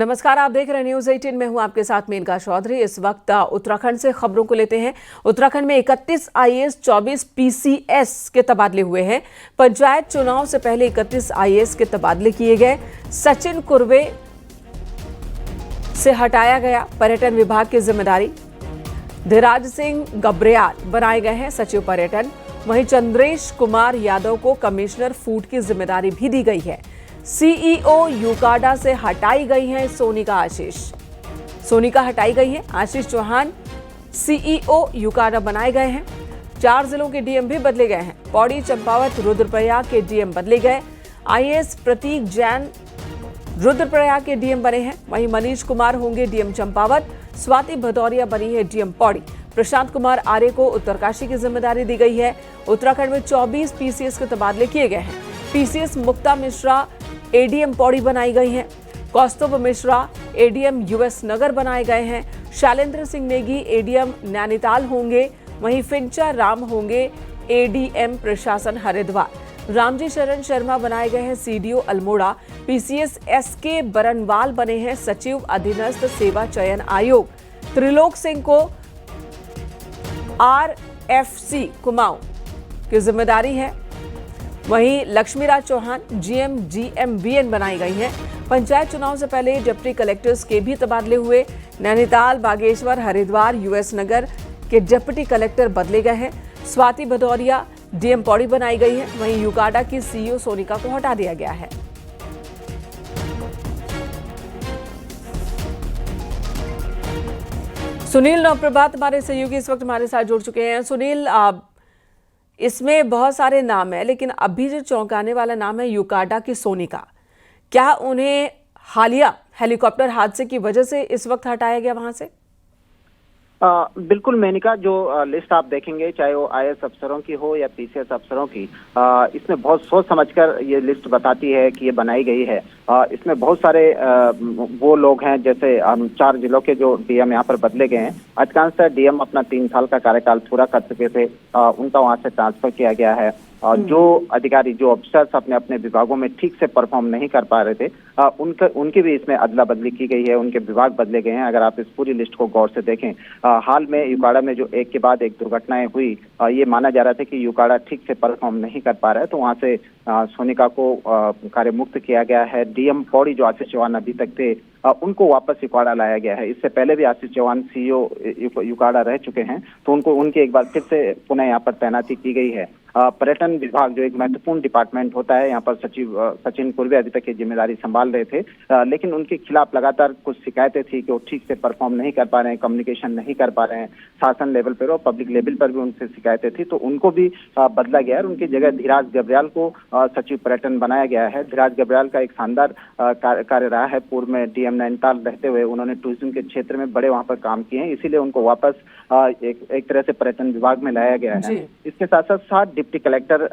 नमस्कार, आप देख रहे हैं न्यूज 18 में हूं आपके साथ मेनका चौधरी। इस वक्त उत्तराखंड से खबरों को लेते हैं। उत्तराखंड में 31 आईएएस 24 पीसीएस के तबादले हुए हैं। पंचायत चुनाव से पहले 31 आईएएस के तबादले किए गए। सचिन कुर्वे से हटाया गया पर्यटन विभाग की जिम्मेदारी। धीराज सिंह गब्रियाल बनाए गए हैं सचिव पर्यटन। वहीं चंद्रेश कुमार यादव को कमिश्नर फूड की जिम्मेदारी भी दी गई है। सीईओ यूकाडा से हटाई गई हैं सोनिका आशीष। सोनिका हटाई गई है। आशीष चौहान सीईओ यूकाडा बनाए गए हैं। 4 जिलों के डीएम भी बदले गए हैं। पौड़ी, चंपावत, रुद्रप्रयाग के डीएम बदले गए। आईएएस प्रतीक जैन रुद्रप्रयाग के डीएम बने हैं। वहीं मनीष कुमार होंगे डीएम चंपावत। स्वाति भदौरिया बनी है डीएम पौड़ी। प्रशांत कुमार आर्य को उत्तरकाशी की जिम्मेदारी दी गई है। उत्तराखंड में 24 पीसीएस के तबादले किए गए हैं। पीसीएस मुक्ता मिश्रा एडीएम पौड़ी बनाई गई हैं। कौस्तुभ मिश्रा एडीएम यूएस नगर बनाए गए हैं। शैलेंद्र सिंह नेगी एडीएम नैनीताल होंगे। वहीं फिंचा राम होंगे एडीएम प्रशासन हरिद्वार। रामजी शरण शर्मा बनाए गए हैं CDO Almora. PCS SK Baranwal बने हैं सचिव अधीनस्थ सेवा चयन आयोग। त्रिलोक सिंह को आरएफसी कुमाऊं की जिम्मेदारी है। वहीं लक्ष्मीराज चौहान जीएम जीएमवीएन बनाई गई हैं। पंचायत चुनाव से पहले डिप्टी कलेक्टर्स के भी तबादले हुए। नैनीताल, बागेश्वर, हरिद्वार, यूएस नगर के डिप्टी कलेक्टर बदले गए हैं। स्वाति भदौरिया डीएम पौड़ी बनाई गई है। वहीं यूकाडा की सीईओ सोनिका को हटा दिया गया है। सुनील नवप्रभात हमारे सहयोगी इस वक्त हमारे साथ जुड़ चुके हैं। सुनील, इसमें बहुत सारे नाम हैं, लेकिन अभी जो चौंकाने वाला नाम है यूकाडा की सोनिका। क्या उन्हें हालिया हेलीकॉप्टर हादसे की वजह से इस वक्त हटाया गया वहां से? बिल्कुल मेनिका, जो लिस्ट आप देखेंगे, चाहे वो आईएएस अफसरों की हो या पीसीएस अफसरों की, इसमें बहुत सोच समझकर ये लिस्ट बताती है कि ये बनाई गई है। इसमें बहुत सारे वो लोग हैं, जैसे 4 जिलों के जो डीएम यहाँ पर बदले गए हैं। अधिकांश डीएम अपना 3 साल का कार्यकाल पूरा कर चुके थे, उनका वहां से ट्रांसफर किया गया है। जो अधिकारी, जो अफसर्स अपने अपने विभागों में ठीक से परफॉर्म नहीं कर पा रहे थे, उनकी भी इसमें अदला बदली की गई है। उनके विभाग बदले गए हैं। अगर आप इस पूरी लिस्ट को गौर से देखें, हाल में यूकाडा में जो एक के बाद एक दुर्घटनाएं हुई, ये माना जा रहा था कि यूकाडा ठीक से परफॉर्म नहीं कर पा रहा है, तो वहां से सोनिका को कार्य मुक्त किया गया है। डीएम पौड़ी जो आशीष चौहान अभी तक थे, उनको वापस यूकाडा लाया गया है। इससे पहले भी आशीष चौहान सीईओ यूकाडा रह चुके हैं, तो उनको उनकी एक बार फिर से पुनः यहाँ पर तैनाती की गई है। पर्यटन विभाग जो एक महत्वपूर्ण डिपार्टमेंट होता है, यहाँ पर सचिव सचिन कुर्वे अभी तक ये जिम्मेदारी संभाल रहे थे, लेकिन उनके खिलाफ लगातार कुछ शिकायतें थी कि वो ठीक से परफॉर्म नहीं कर पा रहे हैं, कम्युनिकेशन नहीं कर पा रहे हैं। शासन लेवल पर और पब्लिक लेवल पर भी उनसे शिकायतें थी, तो उनको भी बदला गया है। उनकी जगह धीराज गब्रियाल को सचिव पर्यटन बनाया गया है। धीराज गब्रियाल का एक शानदार कार्य रहा है। पूर्व में डीएम नैनीताल रहते हुए उन्होंने टूरिज्म के क्षेत्र में बड़े वहां पर काम किए हैं, इसीलिए उनको वापस एक तरह से पर्यटन विभाग में लाया गया है। इसके साथ साथ 7 डिप्टी कलेक्टर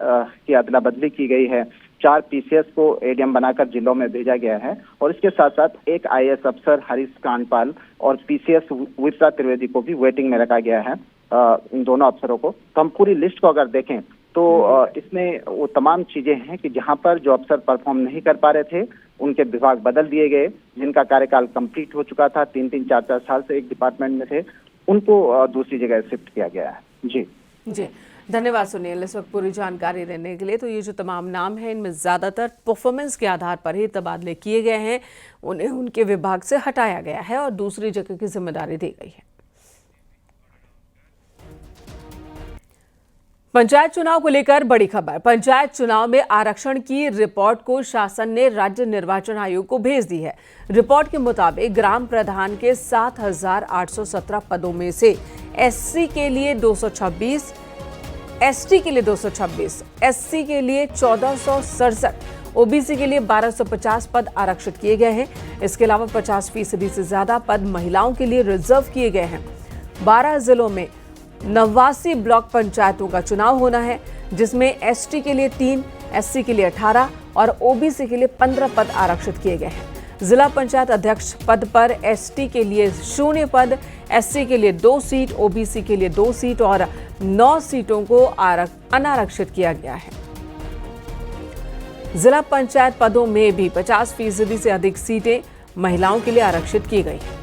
की अदला बदली की गई है। 4 पीसीएस को एडीएम बनाकर जिलों में भेजा गया है, और इसके साथ साथ एक आईएएस अफसर हरीश कांडपाल और पीसीएस विप्रा त्रिवेदी को भी वेटिंग में रखा गया है। इन दोनों अफसरों को, तो हम पूरी लिस्ट को अगर देखें तो इसमें वो तमाम चीजें हैं कि जहां पर जो अफसर परफॉर्म नहीं कर पा रहे थे, उनके विभाग बदल दिए गए। जिनका कार्यकाल कंप्लीट हो चुका था, 3-3, 4-4 साल से एक डिपार्टमेंट में थे, उनको दूसरी जगह शिफ्ट किया गया है। जी धन्यवाद सुनील इस वक्त पूरी जानकारी देने के लिए। तो ये जो तमाम नाम हैं, इनमें ज़्यादातर परफॉर्मेंस के आधार पर ही तबादले किए गए हैं। उन्हें उनके विभाग से हटाया गया है और दूसरी जगह की जिम्मेदारी दी गई है। पंचायत चुनाव को लेकर बड़ी खबर। पंचायत चुनाव में आरक्षण की रिपोर्ट को शासन ने राज्य निर्वाचन आयोग को भेज दी है। रिपोर्ट के मुताबिक ग्राम प्रधान के 7,817 पदों में से एससी के लिए 226, एसटी के लिए 226, एससी के लिए 1467, ओबीसी के लिए 1250 पद आरक्षित किए गए हैं। इसके अलावा 50% से ज्यादा पद महिलाओं के लिए रिजर्व किए गए हैं। 12 जिलों में 89 ब्लॉक पंचायतों का चुनाव होना है, जिसमें एसटी के लिए 3, एससी के लिए 18 और ओबीसी के लिए 15 पद आरक्षित किए गए हैं। जिला पंचायत अध्यक्ष पद पर एसटी के लिए 0 पद, एससी के लिए 2 सीट, ओबीसी के लिए 2 सीट और 9 सीटों को अनारक्षित किया गया है। जिला पंचायत पदों में भी 50% से अधिक सीटें महिलाओं के लिए आरक्षित की गई है।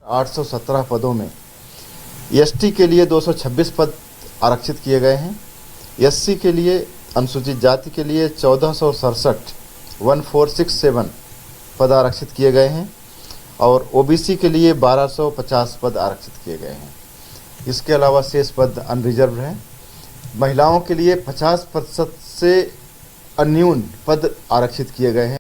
817 पदों में एसटी के लिए 226 पद आरक्षित किए गए हैं। एससी के लिए, अनुसूचित जाति के लिए 1467 पद आरक्षित किए गए हैं और ओबीसी के लिए 1250 पद आरक्षित किए गए हैं। इसके अलावा शेष पद अनरिजर्व हैं। महिलाओं के लिए 50% से अन्यून पद आरक्षित किए गए हैं।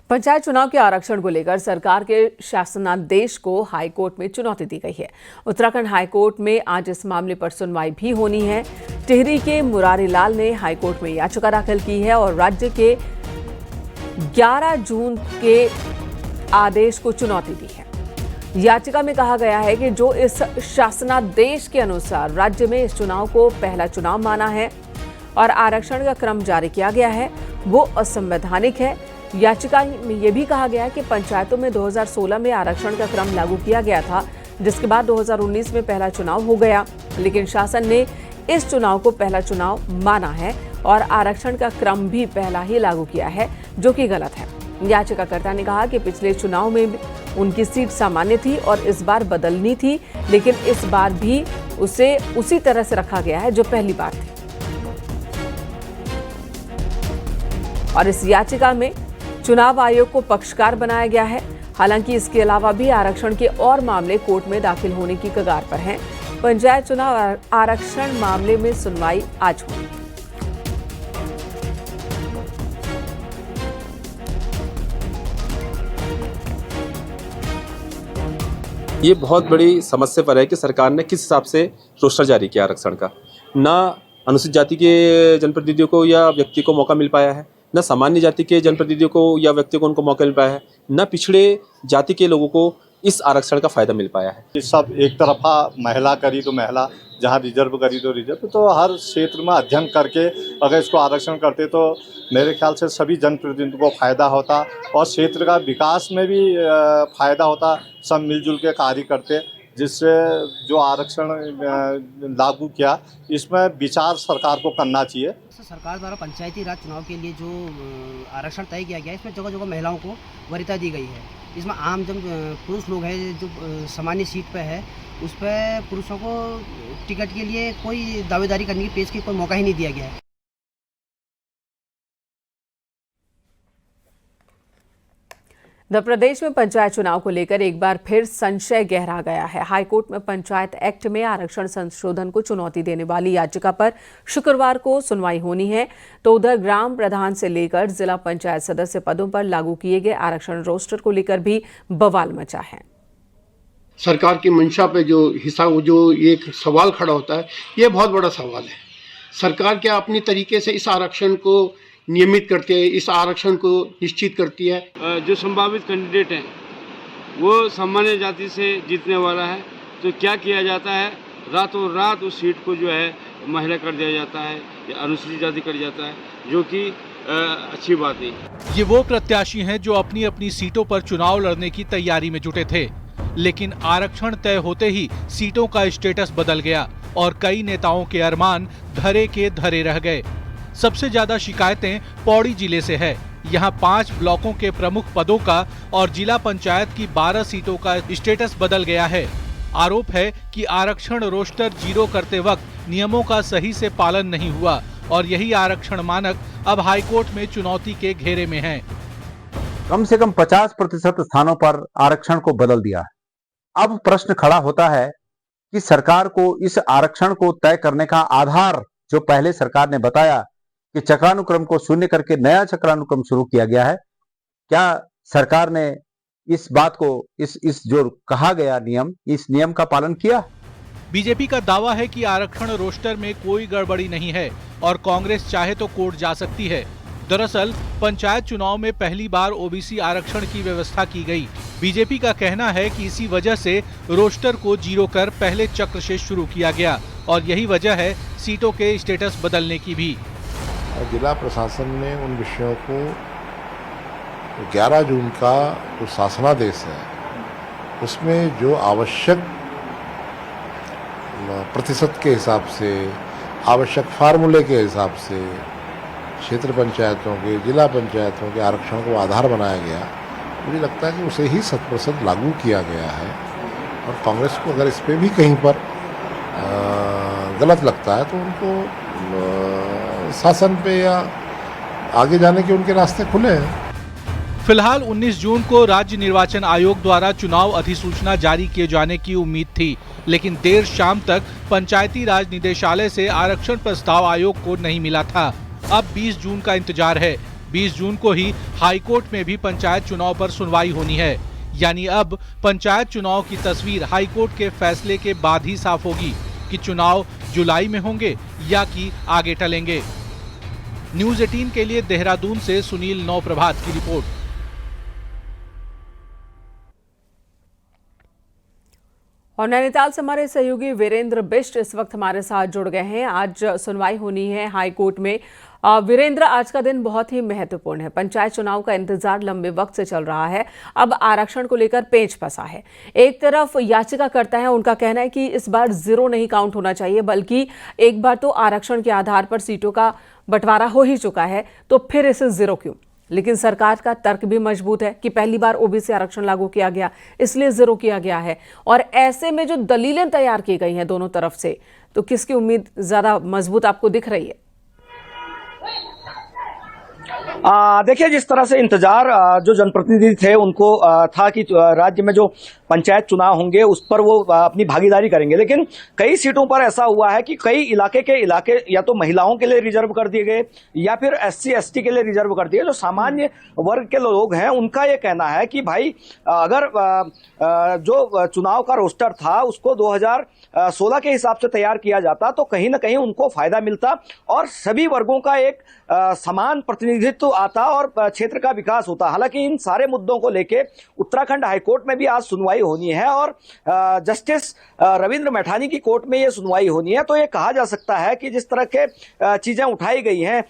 पंचायत चुनाव के आरक्षण को लेकर सरकार के शासनादेश को हाईकोर्ट में चुनौती दी गई है। उत्तराखंड हाईकोर्ट में आज इस मामले पर सुनवाई भी होनी है। टिहरी के मुरारी लाल ने हाईकोर्ट में याचिका दाखिल की है और राज्य के 11 जून के आदेश को चुनौती दी है। याचिका में कहा गया है कि जो इस शासनादेश के अनुसार राज्य में इस चुनाव को पहला चुनाव माना है और आरक्षण का क्रम जारी किया गया है, वो असंवैधानिक है। याचिका में यह भी कहा गया है कि पंचायतों में 2016 में आरक्षण का क्रम लागू किया गया था, जिसके बाद 2019 में पहला चुनाव हो गया, लेकिन शासन ने इस चुनाव को पहला चुनाव माना है और आरक्षण का क्रम भी पहला ही लागू किया है, जो कि गलत है। याचिकाकर्ता ने कहा कि पिछले चुनाव में उनकी सीट सामान्य थी और इस बार बदलनी थी, लेकिन इस बार भी उसे उसी तरह से रखा गया है जो पहली बार थी। और इस याचिका में चुनाव आयोग को पक्षकार बनाया गया है। हालांकि इसके अलावा भी आरक्षण के और मामले कोर्ट में दाखिल होने की कगार पर हैं। पंचायत चुनाव आरक्षण मामले में सुनवाई आज होगी। ये बहुत बड़ी समस्या पर है कि सरकार ने किस हिसाब से रोस्टर जारी किया आरक्षण का। ना अनुसूचित जाति के जनप्रतिनिधियों को या व्यक्ति को मौका मिल पाया है, न सामान्य जाति के जनप्रतिनिधियों को या व्यक्ति को उनको मौका मिल पाया है, न पिछड़े जाति के लोगों को इस आरक्षण का फायदा मिल पाया है। सब एक तरफा महिला करी तो महिला, जहाँ रिजर्व करी तो रिजर्व, तो हर क्षेत्र में अध्ययन करके अगर इसको आरक्षण करते तो मेरे ख्याल से सभी जनप्रतिनिधियों को फायदा होता और क्षेत्र का विकास में भी फायदा होता। सब मिलजुल के कार्य करते, जिससे जो आरक्षण लागू किया इसमें विचार सरकार को करना चाहिए। सरकार द्वारा पंचायती राज चुनाव के लिए जो आरक्षण तय किया गया है, इसमें जगह जगह महिलाओं को वरीयता दी गई है। इसमें आम जन पुरुष लोग हैं जो सामान्य सीट पे है, उस पर पुरुषों को टिकट के लिए कोई दावेदारी करने की पेश की कोई मौका ही नहीं दिया गया है। मध्य प्रदेश में पंचायत चुनाव को लेकर एक बार फिर संशय गहरा गया है। हाईकोर्ट में पंचायत एक्ट में आरक्षण संशोधन को चुनौती देने वाली याचिका पर शुक्रवार को सुनवाई होनी है, तो उधर ग्राम प्रधान से लेकर जिला पंचायत सदस्य पदों पर लागू किए गए आरक्षण रोस्टर को लेकर भी बवाल मचा है। सरकार की मंशा पे जो एक सवाल खड़ा होता है, ये बहुत बड़ा सवाल है। सरकार क्या अपनी तरीके से इस आरक्षण को नियमित करती है, इस आरक्षण को निश्चित करती है? जो संभावित कैंडिडेट हैं वो सामान्य जाति से जीतने वाला है, तो क्या किया जाता है, रातों रात उस सीट को जो है महिला कर दिया जाता है या अनुसूचित जाति कर जाता है, जो कि अच्छी बात नहीं। ये वो प्रत्याशी हैं जो अपनी अपनी सीटों पर चुनाव लड़ने की तैयारी में जुटे थे, लेकिन आरक्षण तय होते ही सीटों का स्टेटस बदल गया और कई नेताओं के अरमान धरे के धरे रह गए। सबसे ज्यादा शिकायतें पौड़ी जिले से है। यहाँ 5 ब्लॉकों के प्रमुख पदों का और जिला पंचायत की 12 सीटों का स्टेटस बदल गया है। आरोप है कि आरक्षण रोस्टर जीरो करते वक्त नियमों का सही से पालन नहीं हुआ और यही आरक्षण मानक अब हाईकोर्ट में चुनौती के घेरे में है। कम से कम 50% स्थानों पर आरक्षण को बदल दिया है। अब प्रश्न खड़ा होता है कि सरकार को इस आरक्षण को तय करने का आधार जो पहले सरकार ने बताया कि चक्रानुक्रम को शून्य करके नया चक्रानुक्रम शुरू किया गया है, क्या सरकार ने इस बात को इस जो कहा गया नियम, इस नियम का पालन किया? बीजेपी का दावा है कि आरक्षण रोस्टर में कोई गड़बड़ी नहीं है और कांग्रेस चाहे तो कोर्ट जा सकती है। दरअसल पंचायत चुनाव में पहली बार ओबीसी आरक्षण की व्यवस्था की गई। बीजेपी का कहना है कि इसी वजह से रोस्टर को जीरो कर पहले चक्र से शुरू किया गया और यही वजह है सीटों के स्टेटस बदलने की भी। जिला प्रशासन ने उन विषयों को 11 जून का जो शासनादेश है उसमें जो आवश्यक प्रतिशत के हिसाब से आवश्यक फार्मूले के हिसाब से क्षेत्र पंचायतों के, जिला पंचायतों के आरक्षण को आधार बनाया गया, मुझे लगता है कि उसे ही 100% लागू किया गया है। और कांग्रेस को अगर इस पर भी कहीं पर गलत लगता है तो उनको शासन पे या आगे जाने के उनके रास्ते खुले हैं। फिलहाल 19 जून को राज्य निर्वाचन आयोग द्वारा चुनाव अधिसूचना जारी किए जाने की उम्मीद थी, लेकिन देर शाम तक पंचायती राज निदेशालय से आरक्षण प्रस्ताव आयोग को नहीं मिला था। अब 20 जून का इंतजार है। 20 जून को ही हाईकोर्ट में भी पंचायत चुनाव पर सुनवाई होनी है। यानी अब पंचायत चुनाव की तस्वीर हाईकोर्ट के फैसले के बाद ही साफ होगी कि चुनाव जुलाई में होंगे या कि आगे टलेंगे। न्यूज़ 18 के लिए देहरादून से सुनील नौप्रभात की रिपोर्ट। और नैनीताल से हमारे सहयोगी वीरेंद्र बिष्ट इस वक्त हमारे साथ जुड़ गए हैं। आज सुनवाई होनी है हाई कोर्ट में। वीरेंद्र, आज का दिन बहुत ही महत्वपूर्ण है। पंचायत चुनाव का इंतजार लंबे वक्त से चल रहा है। अब आरक्षण को लेकर पेंच फंसा है। एक तरफ याचिकाकर्ता है, उनका कहना है कि इस बार जीरो नहीं काउंट होना चाहिए, बल्कि एक बार तो आरक्षण के आधार पर सीटों का बंटवारा हो ही चुका है, तो फिर इसे जीरो क्यों? लेकिन सरकार का तर्क भी मजबूत है कि पहली बार ओबीसी आरक्षण लागू किया गया, इसलिए जीरो किया गया है। और ऐसे में जो दलीलें तैयार की गई हैं दोनों तरफ से, तो किसकी उम्मीद ज्यादा मजबूत आपको दिख रही है? देखिए, जिस तरह से इंतजार जो जनप्रतिनिधि थे उनको था कि राज्य में जो पंचायत चुनाव होंगे उस पर वो अपनी भागीदारी करेंगे, लेकिन कई सीटों पर ऐसा हुआ है कि कई इलाके या तो महिलाओं के लिए रिजर्व कर दिए गए या फिर SC ST के लिए रिजर्व कर दिए। जो सामान्य वर्ग के लोग हैं उनका ये कहना है कि भाई अगर जो चुनाव का रोस्टर था उसको 2016 के हिसाब से तैयार किया जाता तो कहीं ना कहीं उनको फायदा मिलता और सभी वर्गों का एक समान प्रतिनिधित्व आता और क्षेत्र का विकास होता। हालांकि इन सारे मुद्दों को लेके उत्तराखंड हाईकोर्ट में भी आज सुनवाई होनी है और जस्टिस रविंद्र मैठानी की कोर्ट में ये सुनवाई होनी है। तो ये कहा जा सकता है कि जिस तरह के चीजें उठाई गई हैं,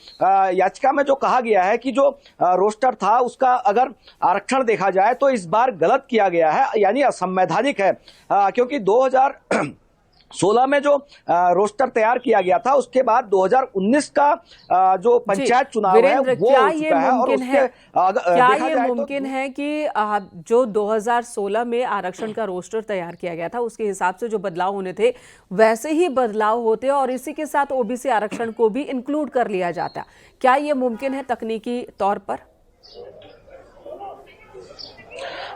याचिका में जो कहा गया है कि जो रोस्टर था उसका अगर आरक्षण देखा जाए तो इस बार गलत किया गया है, यानी असंवैधानिक है, क्योंकि 2016 में जो रोस्टर तैयार किया गया था उसके बाद 2019 का जो पंचायत चुनाव है वो क्या हो ये चुका है। और मुमकिन है, क्या ये मुमकिन तो है कि जो 2016 में आरक्षण का रोस्टर तैयार किया गया था उसके हिसाब से जो बदलाव होने थे वैसे ही बदलाव होते और इसी के साथ ओबीसी आरक्षण को भी इंक्लूड कर लिया जाता? क्या ये मुमकिन है तकनीकी तौर पर?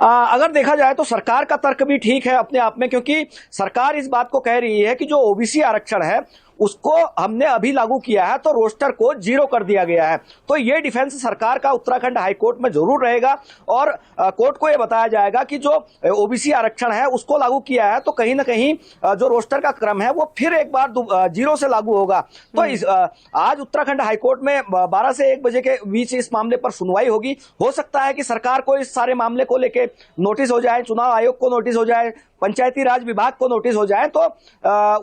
अगर देखा जाए तो सरकार का तर्क भी ठीक है अपने आप में, क्योंकि सरकार इस बात को कह रही है कि जो ओबीसी आरक्षण है उसको हमने अभी लागू किया है तो रोस्टर को जीरो कर दिया गया है। तो ये डिफेंस सरकार का उत्तराखंड हाईकोर्ट में जरूर रहेगा और कोर्ट को ये बताया जाएगा कि जो ओबीसी आरक्षण है उसको लागू किया है तो कहीं ना कहीं जो रोस्टर का क्रम है वो फिर एक बार जीरो से लागू होगा। तो आज उत्तराखंड हाईकोर्ट में 12 से 1 बजे के बीच इस मामले पर सुनवाई होगी। हो सकता है कि सरकार को इस सारे मामले को लेके नोटिस हो जाए, चुनाव आयोग को नोटिस हो जाए, पंचायती राज विभाग को नोटिस हो जाए, तो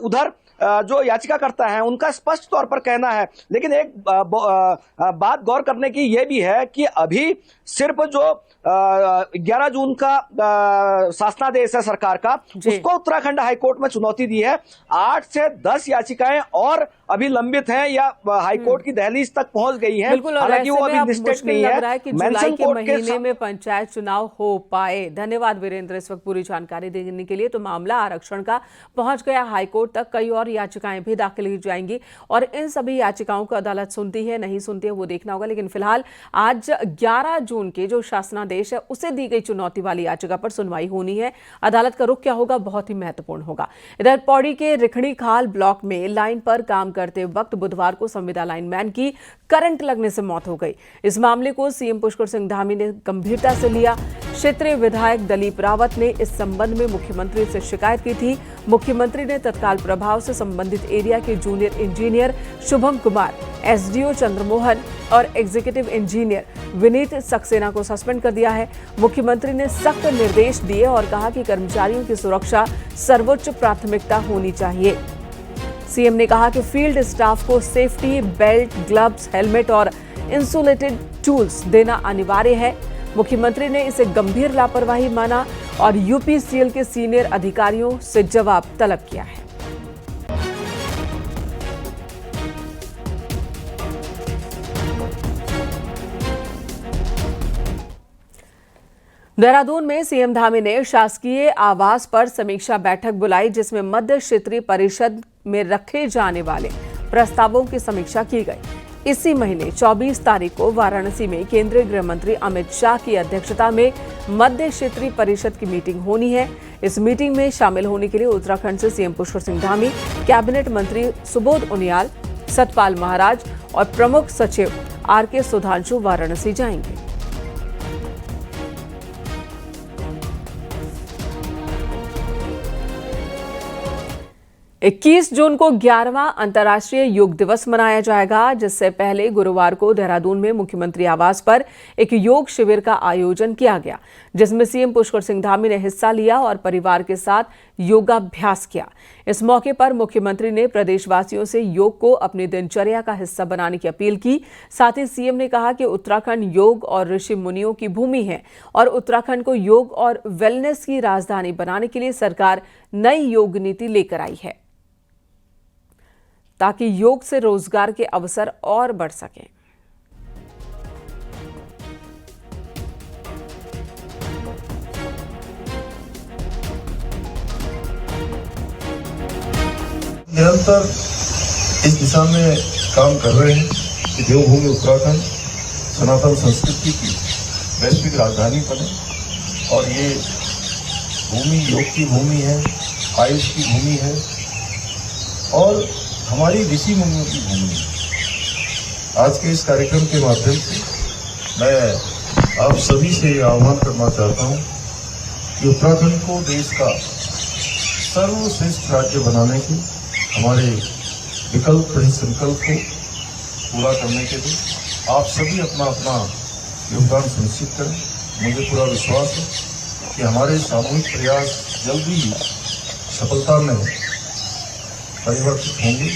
उधर जो याचिकाकर्ता हैं उनका स्पष्ट तौर पर कहना है। लेकिन एक बात गौर करने की यह भी है कि अभी सिर्फ जो 11 जून का शासनादेश है सरकार का उसको उत्तराखंड हाईकोर्ट में चुनौती दी है। 8 से 10 याचिकाएं और अभी लंबित हैं या हाईकोर्ट की दहलीज तक पहुंच गई हैं। हालांकि वो अभी लिस्टेड नहीं है कि जुलाई के महीने में पंचायत चुनाव हो पाए। धन्यवाद वीरेंद्र इस वक्त पूरी जानकारी देने के लिए। तो मामला आरक्षण का पहुंच गया हाईकोर्ट तक। कई और याचिकाएं भी दाखिल की जाएंगी और इन सभी याचिकाओं को अदालत सुनती है नहीं सुनती है वो देखना होगा। लेकिन फिलहाल आज 11 जून के जो शासनादेश है उसे दी गई चुनौती वाली याचिका पर सुनवाई होनी है। अदालत का रुख क्या होगा बहुत ही महत्वपूर्ण होगा। इधर पौड़ी के रिखणी खाल ब्लॉक में लाइन पर काम करते वक्त बुधवार को संविदा लाइनमैन की करंट लगने से मौत हो गई। इस मामले को सीएम पुष्कर सिंह धामी ने गंभीरता से लिया। क्षेत्रीय विधायक दलीप रावत ने इस संबंध में मुख्यमंत्री से शिकायत की थी। मुख्यमंत्री ने तत्काल प्रभाव से संबंधित एरिया के junior engineer Shubham Kumar, SDO Chandramohan और एग्जीक्यूटिव इंजीनियर विनीत सक्सेना को सस्पेंड कर दिया है। मुख्यमंत्री ने सख्त निर्देश दिए और कहा कि कर्मचारियों की सुरक्षा सर्वोच्च प्राथमिकता होनी चाहिए। सीएम ने कहा कि फील्ड स्टाफ को सेफ्टी बेल्ट, ग्लव्स, हेलमेट और इंसुलेटेड टूल्स देना अनिवार्य है। मुख्यमंत्री ने इसे गंभीर लापरवाही माना और यूपीसीएल के सीनियर अधिकारियों से जवाब तलब किया है। देहरादून में सीएम धामी ने शासकीय आवास पर समीक्षा बैठक बुलाई, जिसमें मध्य क्षेत्रीय परिषद में रखे जाने वाले प्रस्तावों की समीक्षा की गई। इसी महीने 24 तारीख को वाराणसी में केंद्रीय गृह मंत्री अमित शाह की अध्यक्षता में मध्य क्षेत्रीय परिषद की मीटिंग होनी है। इस मीटिंग में शामिल होने के लिए उत्तराखंड से सीएम पुष्कर सिंह धामी, कैबिनेट मंत्री सुबोध उनियाल, सतपाल महाराज और प्रमुख सचिव आर.के. सुधांशु वाराणसी जाएंगे। 21 जून को 11वां अंतर्राष्ट्रीय योग दिवस मनाया जाएगा, जिससे पहले गुरुवार को देहरादून में मुख्यमंत्री आवास पर एक योग शिविर का आयोजन किया गया, जिसमें सीएम पुष्कर सिंह धामी ने हिस्सा लिया और परिवार के साथ योगाभ्यास किया। इस मौके पर मुख्यमंत्री ने प्रदेशवासियों से योग को अपनी दिनचर्या का हिस्सा बनाने की अपील की। साथ ही सीएम ने कहा कि उत्तराखंड योग और ऋषि मुनियों की भूमि है और उत्तराखंड को योग और वेलनेस की राजधानी बनाने के लिए सरकार नई योग नीति लेकर आई है, ताकि योग से रोजगार के अवसर और बढ़ सकें। निरंतर इस दिशा में काम कर रहे हैं कि देवभूमि उत्तराखंड सनातन संस्कृति की वैश्विक राजधानी बने और ये भूमि योग की भूमि है, आयुष की भूमि है और हमारी ऋषि मुनियों की भूमि है। आज के इस कार्यक्रम के माध्यम से मैं आप सभी से आह्वान करना चाहता हूं कि उत्तराखंड को देश का सर्वश्रेष्ठ राज्य बनाने की हमारे विकल्प रहे संकल्प को पूरा करने के लिए आप सभी अपना अपना योगदान सुनिश्चित करें। मुझे पूरा विश्वास है कि हमारे सामूहिक प्रयास जल्दी ही सफलता में परिवर्तित होंगे।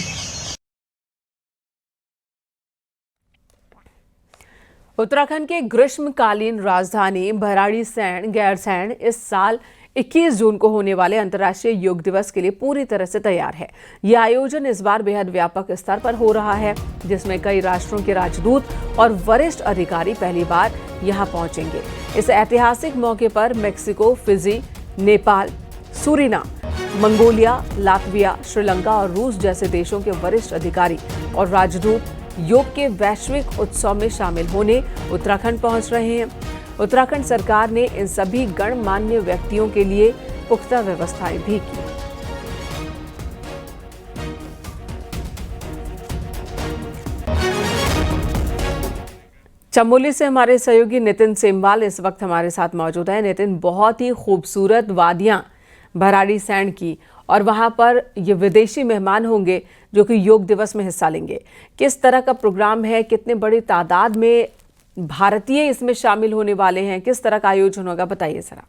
उत्तराखंड के ग्रीष्मकालीन राजधानी भराड़ीसैंण गैरसैंण इस साल 21 जून को होने वाले अंतर्राष्ट्रीय योग दिवस के लिए पूरी तरह से तैयार है। यह आयोजन इस बार बेहद व्यापक स्तर पर हो रहा है, जिसमें कई राष्ट्रों के राजदूत और वरिष्ठ अधिकारी पहली बार यहां पहुंचेंगे। इस ऐतिहासिक मौके पर Mexico, Fiji, Nepal, Suriname, Mongolia, Latvia, Sri Lanka और रूस जैसे देशों के वरिष्ठ अधिकारी और राजदूत योग के वैश्विक उत्सव में शामिल होने उत्तराखंड पहुंच रहे हैं। उत्तराखंड सरकार ने इन सभी गणमान्य व्यक्तियों के लिए पुख्ता व्यवस्थाएं भी की। चमोली से हमारे सहयोगी नितिन सेमवाल इस वक्त हमारे साथ मौजूद है। नितिन, बहुत ही खूबसूरत वादियां भराड़ीसैंण की और वहां पर ये विदेशी मेहमान होंगे जो कि योग दिवस में हिस्सा लेंगे। किस तरह का प्रोग्राम है, कितने बड़ी तादाद में भारतीय इसमें शामिल होने वाले हैं, किस तरह का आयोजन होगा, बताइए जरा।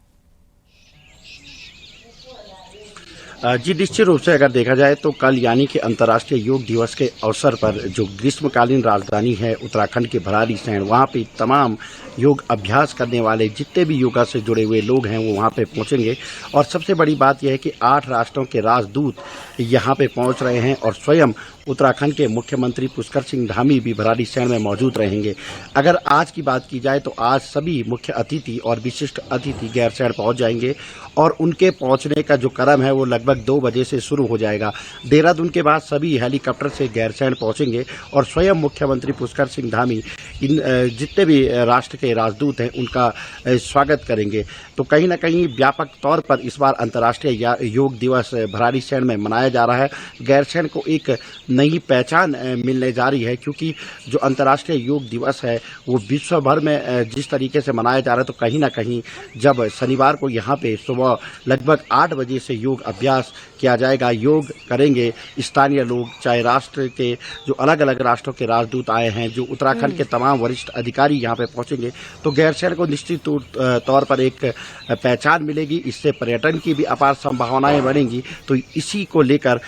जी निश्चित रूप से अगर देखा जाए तो कल यानी कि अंतर्राष्ट्रीय योग दिवस के अवसर पर जो ग्रीष्मकालीन राजधानी है उत्तराखंड के भराड़ीसैंण, वहाँ पे तमाम योग अभ्यास करने वाले जितने भी योगा से जुड़े हुए लोग हैं वो वहाँ पे पहुँचेंगे। और सबसे बड़ी बात यह है कि 8 राष्ट्रों के राजदूत यहाँ पे पहुँच रहे हैं और स्वयं उत्तराखंड के मुख्यमंत्री पुष्कर सिंह धामी भी भराड़ीसैंण में मौजूद रहेंगे। अगर आज की बात की जाए तो आज सभी मुख्य अतिथि और विशिष्ट अतिथि गैरसैंण पहुँच जाएंगे और उनके पहुँचने का जो क्रम है वो लगभग 2 बजे से शुरू हो जाएगा। देहरादून के बाद सभी हेलीकॉप्टर से गैरसैंण पहुँचेंगे और स्वयं मुख्यमंत्री पुष्कर सिंह धामी इन जितने भी राष्ट्र के राजदूत हैं उनका स्वागत करेंगे। तो कहीं ना कहीं व्यापक तौर पर इस बार अंतर्राष्ट्रीय योग दिवस भराड़ीसैंण में मनाया जा रहा है। गैरसैंण को एक नई पहचान मिलने जा रही है, क्योंकि जो अंतर्राष्ट्रीय योग दिवस है वो विश्व भर में जिस तरीके से मनाया जा रहा है, तो कहीं ना कहीं जब शनिवार को यहाँ पे सुबह लगभग 8 बजे से योग अभ्यास किया जाएगा, योग करेंगे स्थानीय लोग, चाहे राष्ट्र के जो अलग अलग राष्ट्रों के राजदूत आए हैं, जो उत्तराखंड के तमाम वरिष्ठ अधिकारी यहाँ पे पहुँचेंगे, तो गैरसैंण को निश्चित तौर पर एक पहचान मिलेगी। इससे पर्यटन की भी अपार संभावनाएं बढ़ेंगी। तो इसी को लेकर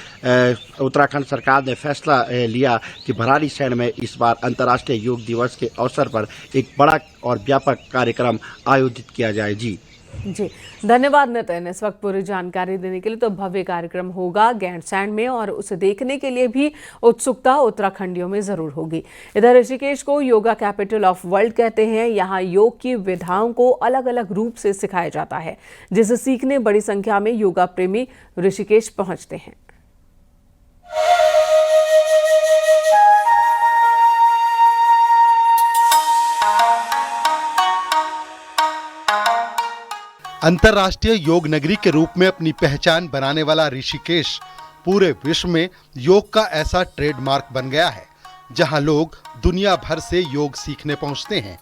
उत्तराखंड सरकार ने फैसला लिया कि भराड़ीसैंण में इस बार अंतर्राष्ट्रीय योग दिवस के अवसर पर एक बड़ा और व्यापक कार्यक्रम आयोजित किया जाए। जी जी, धन्यवाद नितिन इस वक्त पूरी जानकारी देने के लिए। तो भव्य कार्यक्रम होगा गैंडसैंड में और उसे देखने के लिए भी उत्सुकता उत्तराखंडियों में जरूर होगी। इधर ऋषिकेश को योगा कैपिटल ऑफ वर्ल्ड कहते हैं। यहाँ योग की विधाओं को अलग अलग रूप से सिखाया जाता है, जिसे सीखने बड़ी संख्या में योगा प्रेमी ऋषिकेश पहुंचते हैं। अंतर्राष्ट्रीय योग नगरी के रूप में अपनी पहचान बनाने वाला ऋषिकेश पूरे विश्व में योग का ऐसा ट्रेडमार्क बन गया है जहां लोग दुनिया भर से योग सीखने पहुंचते हैं।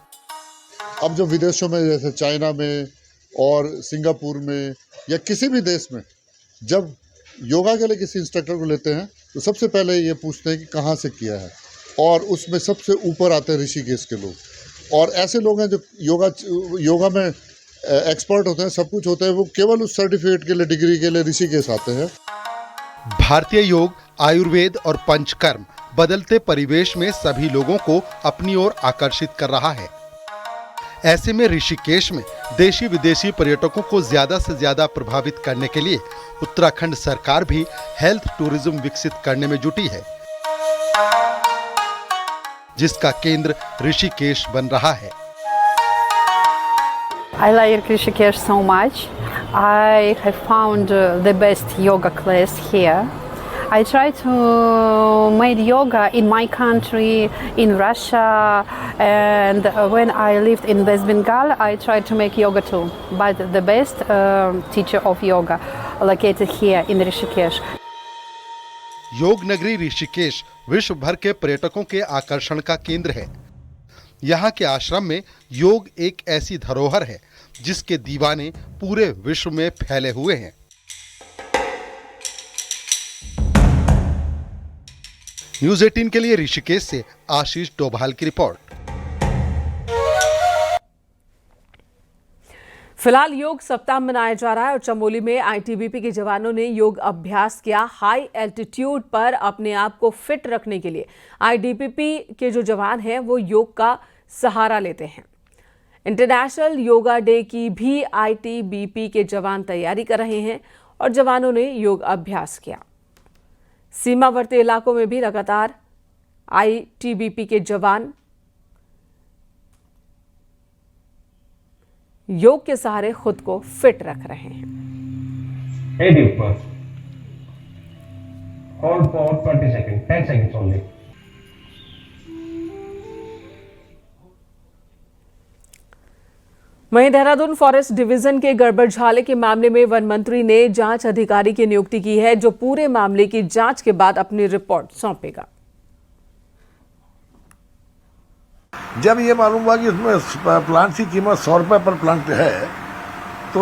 अब जो विदेशों में जैसे चाइना में और सिंगापुर में या किसी भी देश में जब योगा के लिए किसी इंस्ट्रक्टर को लेते हैं तो सबसे पहले ये पूछते हैं कि कहाँ से किया है, और उसमें सबसे ऊपर आते हैं ऋषिकेश के लोग। और ऐसे लोग हैं जो योगा में एक्सपर्ट होते हैं, सब कुछ होता है, वो केवल उस सर्टिफिकेट के लिए, डिग्री के लिए ऋषिकेश आते हैं। भारतीय योग, आयुर्वेद और पंचकर्म बदलते परिवेश में सभी लोगों को अपनी ओर आकर्षित कर रहा है। ऐसे में ऋषिकेश में देशी विदेशी पर्यटकों को ज्यादा से ज्यादा प्रभावित करने के लिए उत्तराखंड सरकार भी हेल्थ टूरिज्म विकसित करने में जुटी है, जिसका केंद्र ऋषिकेश बन रहा है। I like Rishikesh so much. I have found the best yoga class here. I try to make yoga in my country, in Russia, and when I lived in West Bengal, I tried to make yoga too. But the best teacher of yoga located here in Rishikesh. योग नगरी ऋषिकेश विश्व भर के पर्यटकों के आकर्षण का केंद्र है। यहाँ के आश्रम में योग एक ऐसी धरोहर है जिसके दीवाने पूरे विश्व में फैले हुए हैं। न्यूज़ 18 के लिए ऋषिकेश से आशीष डोभाल की रिपोर्ट। फिलहाल योग सप्ताह मनाया जा रहा है और चमोली में आईटीबीपी के जवानों ने योग अभ्यास किया। हाई एल्टीट्यूड पर अपने आप को फिट रखने के लिए आईटीबीपी के जो जवान हैं वो योग का सहारा लेते हैं। इंटरनेशनल योगा डे की भी आईटीबीपी के जवान तैयारी कर रहे हैं और जवानों ने योग अभ्यास किया। सीमावर्ती इलाकों में भी लगातार आईटीबीपी के जवान योग के सहारे खुद को फिट रख रहे हैं। Hold for 20 seconds, 10 seconds only. वहीं देहरादून फॉरेस्ट डिवीजन के गड़बड़झाले के मामले में वन मंत्री ने जांच अधिकारी की नियुक्ति की है, जो पूरे मामले की जांच के बाद अपनी रिपोर्ट सौंपेगा। जब ये मालूम हुआ कि उसमें प्लांट की कीमत 100 रुपये पर प्लांट है, तो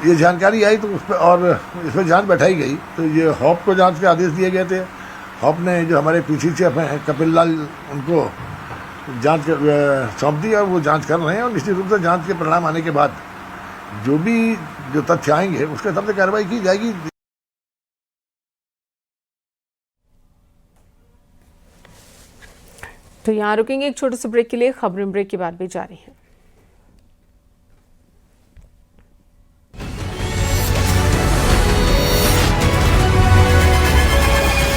ये जानकारी आई, तो उस पर और इस पर जाँच बैठाई गई। तो ये हॉप को जांच के आदेश दिए गए थे। हॉप ने जो हमारे पीसी चीफ हैं कपिल लाल, उनको जांच सौंप दी और वो जांच कर रहे हैं। और निश्चित रूप से जांच के परिणाम आने के बाद जो तथ्य आएंगे उसके हिसाब से कार्रवाई की जाएगी। तो यहाँ रुकेंगे एक छोटे से ब्रेक के लिए। खबरें ब्रेक के बाद भी जारी हैं।